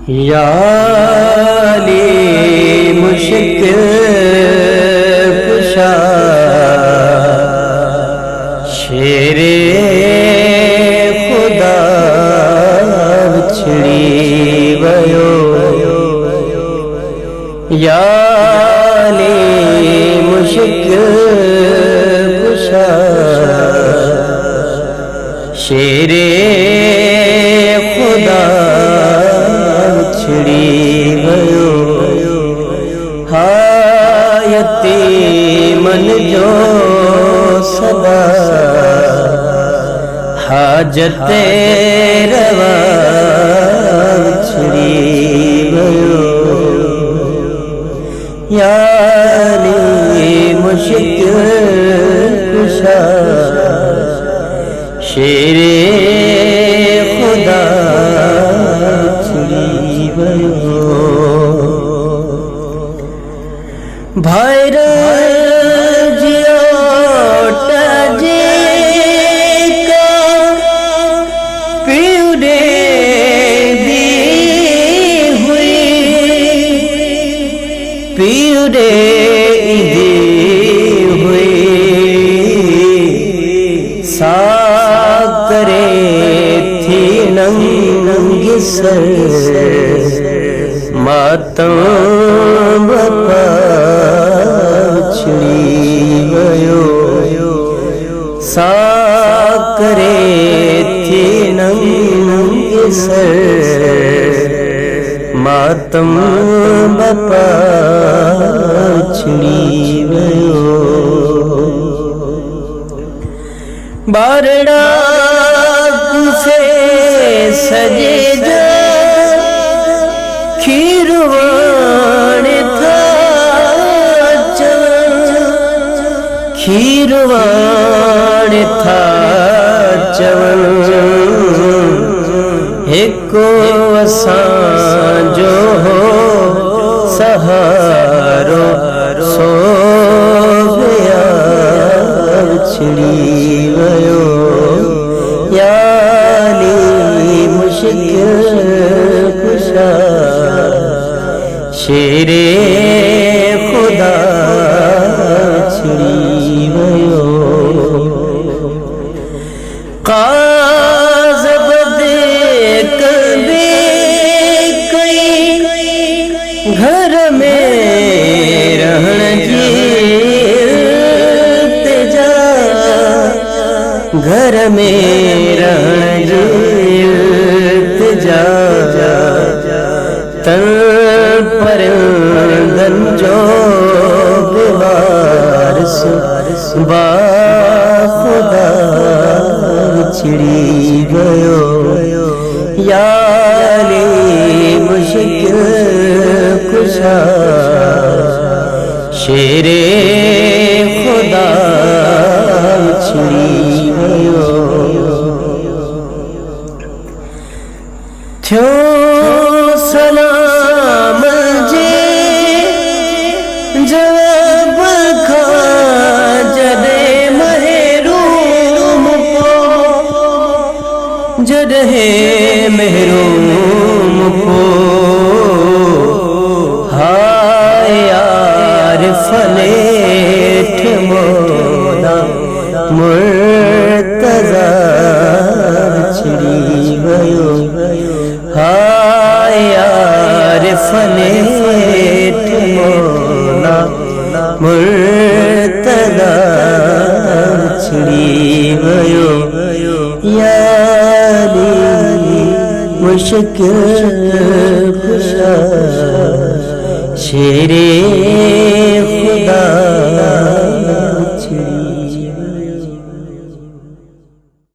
याली मुश्किल कुशा शेरे खुदा छिड़ी वयो याली मुश्किल कुशा शेरे खुदा छिड़ी गयो हायती मन जो सदा हाजते रवा छिड़ी गयो यानी मुश्किल कुशा शेरे खुदा छिड़ी गयो भाईरा जियो टजे का पीड़े दी हुई पीड़े दी हुई साकरे थी नंगी सर मातम बपा छिड़ी गयो साकरे थी नंगी सर मातम बपा छिड़ी गयो बारड़ा कुसे सजे जा खीरवाण था खीरवाण था चवन एको असां जो हो सहारो सो गया छिड़ी गयो यानी मुश्किल कुशा शेरे खुदा छिड़ी गयो काज बदे कभी कई घर में रहन जी तेजा घर में रहन जी तेजा तन पर गंजो बिवारस बा खुदा छिड़ी गयो याली मुश्किल कुशा शेरे खुदा छिड़ी गयो थ्यो सलाम जे जवाब खा जदे महरूम को जदे महरूम को हाय यार फलेठ मोदा मुर्तजा छिड़ी गयो हाय यार फलेठ मोदा मुर्तजा छिड़ी गयो यानी मुश्किल कुशा शेरे खुदा